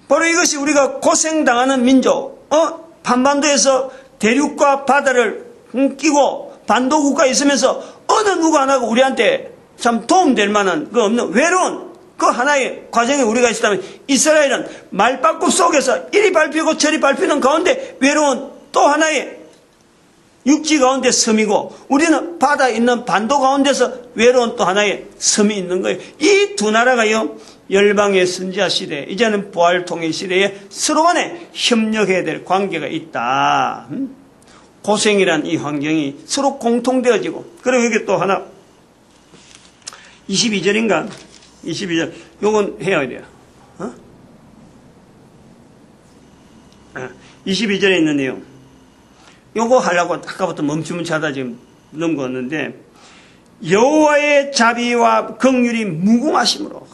바로 이것이 우리가 고생당하는 민족, 한반도에서 대륙과 바다를 끼고 반도국가에 있으면서 어느 누구 하나가 우리한테 참 도움될 만한 그 없는 외로운 그 하나의 과정에 우리가 있었다면, 이스라엘은 말바꿈 속에서 이리 밟히고 저리 밟히는 가운데 외로운 또 하나의 육지 가운데 섬이고, 우리는 바다에 있는 반도 가운데서 외로운 또 하나의 섬이 있는 거예요. 이 두 나라가요, 열방의 선지자 시대, 이제는 부활통일 시대에 서로 간에 협력해야 될 관계가 있다. 고생이란 이 환경이 서로 공통되어지고, 그리고 여기 또 하나 22절인가 22절 요건 해야 돼요. 22절에 있는 내용 요거 하려고 아까부터 멈추면차다 지금 넘겼는데, 여호와의 자비와 긍휼이 무궁하심으로.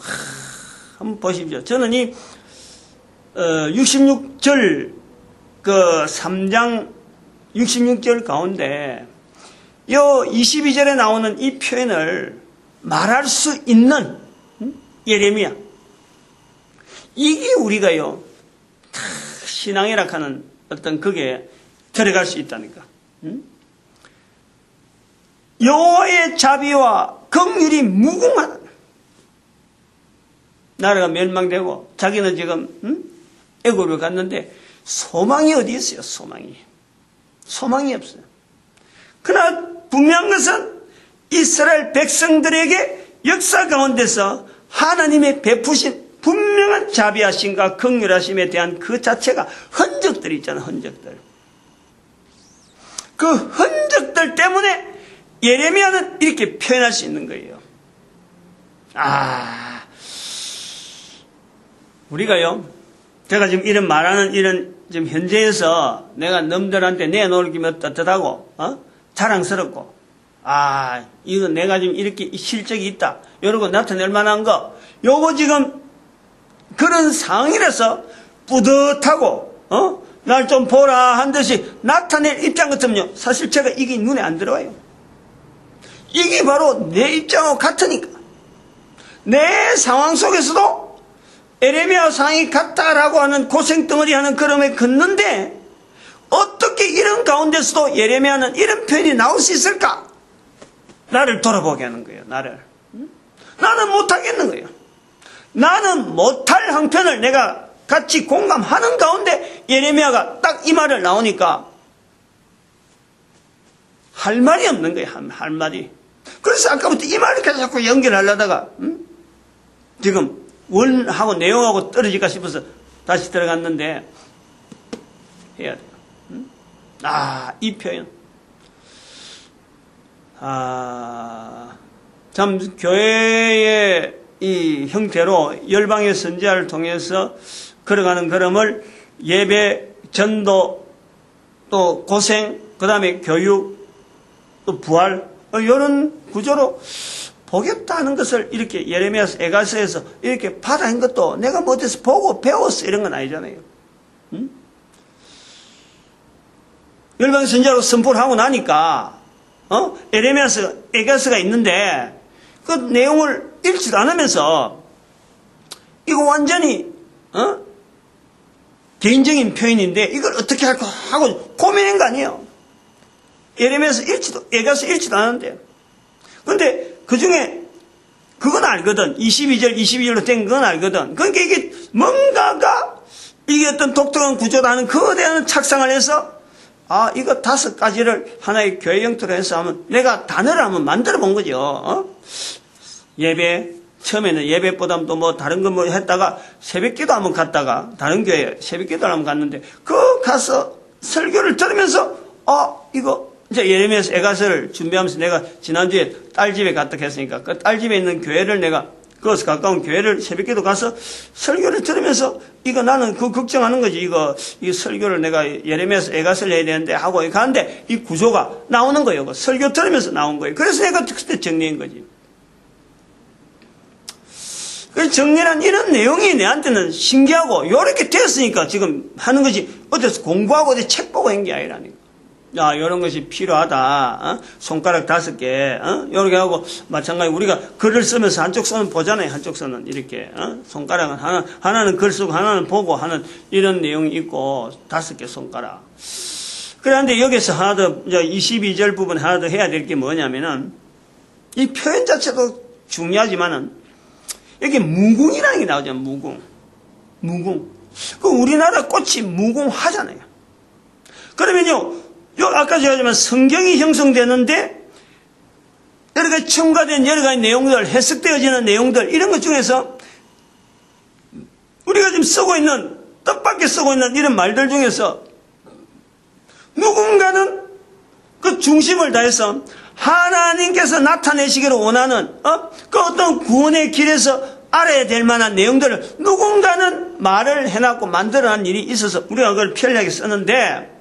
한번 보십시오. 저는 이 66절 그 3장 66절 가운데 요 22절에 나오는 이 표현을 말할 수 있는 예레미야, 이게 우리가요 신앙이라 하는 어떤 그게 들어갈 수 있다니까. 여호와의 자비와 긍휼이 무궁하다. 나라가 멸망되고 자기는 지금 애굽을 갔는데 소망이 어디 있어요? 소망이 없어요. 그러나 분명한 것은 이스라엘 백성들에게 역사 가운데서 하나님의 베푸신 분명한 자비하심과 긍휼하심에 대한 그 자체가 흔적들이 있잖아요. 흔적들. 그 흔적들 때문에 예레미야는 이렇게 표현할 수 있는 거예요. 우리가요, 제가 지금 이런 말하는 이런 지금 현재에서 내가 남들한테 내놓을 기면 떳떳하고, 자랑스럽고, 이거 내가 지금 이렇게 실적이 있다, 이러고 나타낼 만한 거, 요거 지금 그런 상황이라서 뿌듯하고, 날 좀 보라 한 듯이 나타낼 입장 같으면요, 사실 제가 이게 눈에 안 들어와요. 이게 바로 내 입장하고 같으니까. 내 상황 속에서도 에레미야 상황이 같다라고 하는 고생덩어리 하는 걸음에 걷는데, 어떻게 이런 가운데서도 예레미야는 이런 표현이 나올 수 있을까? 나를 돌아보게 하는 거예요. 나는 못하겠는 거예요. 나는 못할 형편을 내가 같이 공감하는 가운데 예레미야가 딱 이 말을 나오니까 할 말이 없는 거예요. 할 말이. 그래서 아까부터 이 말을 자꾸 연결하려다가 지금 원하고 내용하고 떨어질까 싶어서 다시 들어갔는데 해야 돼요. 이 표현. 참 교회의 이 형태로 열방의 선지자를 통해서 걸어가는 걸음을 예배, 전도, 또 고생, 그 다음에 교육, 또 부활, 이런 구조로 보겠다는 것을 이렇게 예레미야서, 에가서에서 이렇게 받아낸 것도 내가 뭐 어디서 보고 배웠어 이런 건 아니잖아요. 열방의 선지자로 선포를 하고 나니까 예레미야서, 에가서가 있는데 그 내용을 읽지도 않으면서 이거 완전히 개인적인 표현인데 이걸 어떻게 할까 하고 고민한 거 아니에요. 예레미야서 에가서 읽지도 않았는데. 근데 그 중에 그건 알거든. 22절로 된 건 알거든. 그러니까 이게 뭔가가 이게 어떤 독특한 구조다 하는 그거에 대한 착상을 해서 이거 5가지를 하나의 교회 형태로 해서 하면 내가 단어를 한번 만들어 본 거죠. 예배, 처음에는 예배보다는 또 뭐 다른 거 뭐 했다가 새벽기도 한번 갔다가 다른 교회 새벽기도 한번 갔는데 그 가서 설교를 들으면서 이거 이제 예레미야서 애가서를 준비하면서 내가 지난주에 딸 집에 갔다 했으니까 그 딸 집에 있는 교회를 내가 거기서 가까운 교회를 새벽기도 가서 설교를 들으면서 이거 나는 그 걱정하는 거지. 이 설교를 내가 예레미야서 애가서를 해야 되는데 하고 가는데 이 구조가 나오는 거예요. 그 설교 들으면서 나온 거예요. 그래서 내가 그때 정리한 거지. 그 정리란 이런 내용이 내한테는 신기하고 요렇게 됐으니까 지금 하는 거지. 어디서 공부하고 어디 책 보고 한 게 아니라니까. 야, 이런 것이 필요하다. 손가락 5개, 이렇게 하고, 마찬가지, 우리가 글을 쓰면서 한쪽 손은 보잖아요. 한쪽 손은 이렇게, 손가락은 하나는 글 쓰고 하나는 보고 하는 이런 내용이 있고, 5개 손가락. 그런데 여기서 하나 더, 22절 부분 하나 더 해야 될 게 뭐냐면은, 이 표현 자체도 중요하지만은, 여기 무궁이라는 게 나오잖아요. 무궁. 그 우리나라 꽃이 무궁화잖아요. 그러면요, 아까 제가 말했지만 성경이 형성되는데 여러 가지 첨가된 여러 가지 내용들, 해석되어지는 내용들 이런 것 중에서 우리가 지금 쓰고 있는 뜻밖의 쓰고 있는 이런 말들 중에서 누군가는 그 중심을 다해서 하나님께서 나타내시기를 원하는 그 어떤 구원의 길에서 알아야 될 만한 내용들을 누군가는 말을 해놨고 만들어낸 일이 있어서 우리가 그걸 편리하게 쓰는데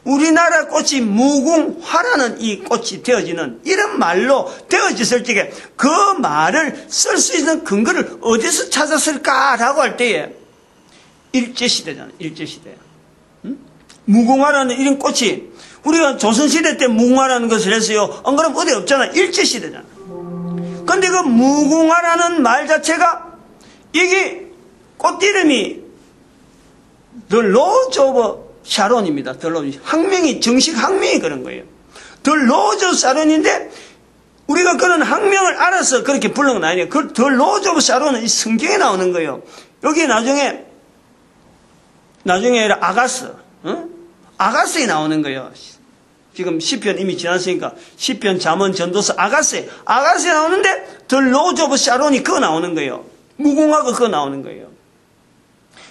우리나라 꽃이 무궁화라는 이 꽃이 되어지는 이런 말로 되어졌을 적에 그 말을 쓸 수 있는 근거를 어디서 찾았을까라고 할 때에 일제시대잖아요. 일제시대. 무궁화라는 이런 꽃이 우리가 조선시대 때 무궁화라는 것을 했어요. 안 그러면 어디 없잖아. 일제시대잖아. 근데 그 무궁화라는 말 자체가 이게 꽃 이름이 The Rose of 샤론입니다. 학명이, 정식 학명이 그런 거예요. The Rose of Sharon인데, 우리가 그런 학명을 알아서 그렇게 부르는 건 아니에요. 그 The Rose of Sharon은 이 성경에 나오는 거예요. 여기 나중에 아가스, 아가스에 나오는 거예요. 지금 시편 이미 지났으니까, 시편, 잠언, 전도서, 아가스에 나오는데, The Rose of Sharon이 그거 나오는 거예요. 무궁화가 그거 나오는 거예요.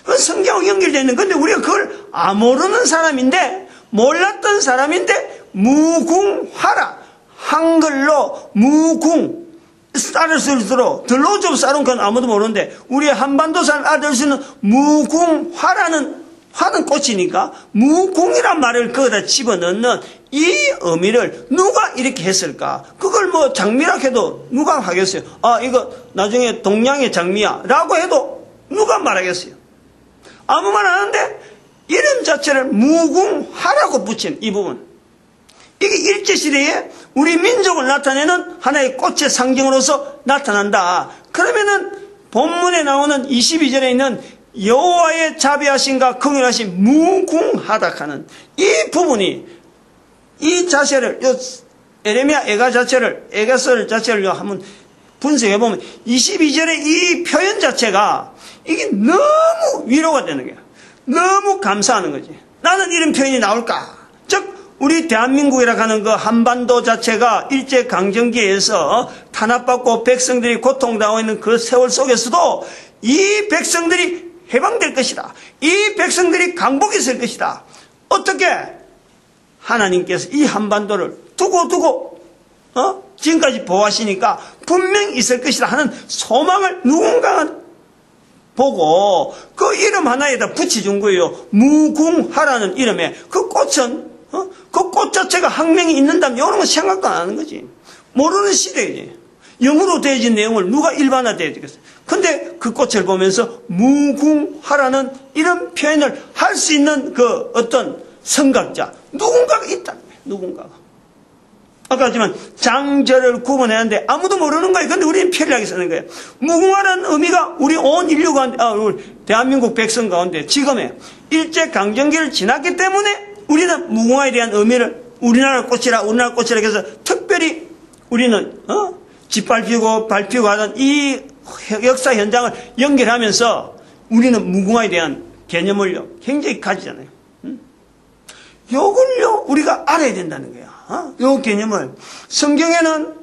그 성경하고 연결되어 있는 건데 우리가 그걸 모르는 사람인데 몰랐던 사람인데 무궁화라 한글로 무궁 스타르스로 들로좀 싸는 건 아무도 모르는데 우리 한반도 사람 알아들 수 있는 무궁화라는 화는 꽃이니까 무궁이란 말을 거기다 집어넣는 이 의미를 누가 이렇게 했을까? 그걸 뭐 장미라 해도 누가 하겠어요? 이거 나중에 동양의 장미야 라고 해도 누가 말하겠어요? 아무 말 안 하는데 이름 자체를 무궁화라고 붙인 이 부분. 이게 일제시대에 우리 민족을 나타내는 하나의 꽃의 상징으로서 나타난다. 그러면은 본문에 나오는 22절에 있는 여호와의 자비하심과 긍휼하심 무궁하다 하는 이 부분이 이 자체를 예레미야 애가서를 자체를 한번 분석해 보면 22절의 이 표현 자체가 이게 너무 위로가 되는 거야. 너무 감사하는 거지. 나는 이런 표현이 나올까? 즉 우리 대한민국이라고 하는 그 한반도 자체가 일제강점기에서 탄압받고 백성들이 고통당하고 있는 그 세월 속에서도 이 백성들이 해방될 것이다. 이 백성들이 강복이 될 것이다. 어떻게 하나님께서 이 한반도를 두고 지금까지 보호하시니까 분명히 있을 것이다 하는 소망을 누군가가 보고 그 이름 하나에다 붙여준 거예요. 무궁화라는 이름에 그 꽃은 그 꽃 자체가 학명이 있는다면 이런 거 생각도 안 하는 거지. 모르는 시대이지. 영어로 되어진 내용을 누가 일반화되어지겠어요. 근데 그 꽃을 보면서 무궁화라는 이런 표현을 할 수 있는 그 어떤 선각자 누군가가 있다는 거예요. 누군가가. 아까 했지만 장절을 구분해야 하는데 아무도 모르는 거예요. 근데 우리는 편리하게 쓰는 거예요. 무궁화라는 의미가 우리 온 인류 가운데, 우리 대한민국 백성 가운데 지금의 일제강점기를 지났기 때문에 우리는 무궁화에 대한 의미를 우리나라 꽃이라 해서 특별히 우리는 짓밟히고 밟히고 하던 이 역사 현장을 연결하면서 우리는 무궁화에 대한 개념을 굉장히 가지잖아요. 요걸요 우리가 알아야 된다는 거야. 요 개념을 성경에는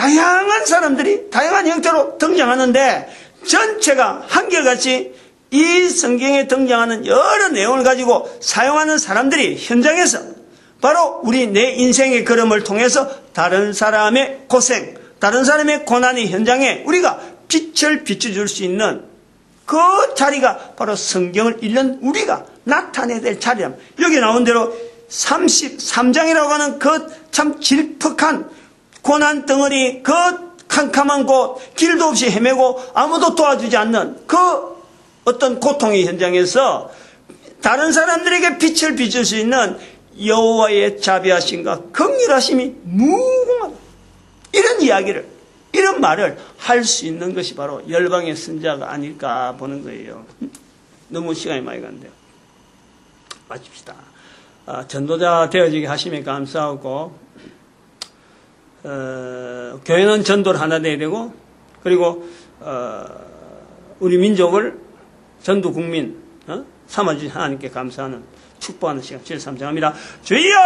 다양한 사람들이 다양한 형태로 등장하는데 전체가 한결같이 이 성경에 등장하는 여러 내용을 가지고 사용하는 사람들이 현장에서 바로 우리 내 인생의 걸음을 통해서 다른 사람의 고생, 다른 사람의 고난의 현장에 우리가 빛을 비춰줄 수 있는 그 자리가 바로 성경을 읽는 우리가 나타내야 될 자리랍니다. 여기 나온 대로 33장이라고 하는 그 참 질퍽한 고난 덩어리, 그 캄캄한 곳, 길도 없이 헤매고 아무도 도와주지 않는 그 어떤 고통의 현장에서 다른 사람들에게 빛을 비출 수 있는 여호와의 자비하심과 긍휼하심이 무궁하다. 이런 이야기를, 이런 말을 할 수 있는 것이 바로 열방의 선자가 아닐까 보는 거예요. 너무 시간이 많이 간대요. 마칩시다. 전도자 되어지게 하심에 감사하고, 교회는 전도를 하나 돼야 되고, 그리고 우리 민족을 전도 국민 삼아주신 하나님께 감사하는 축복하는 시간 73장합니다. 주여!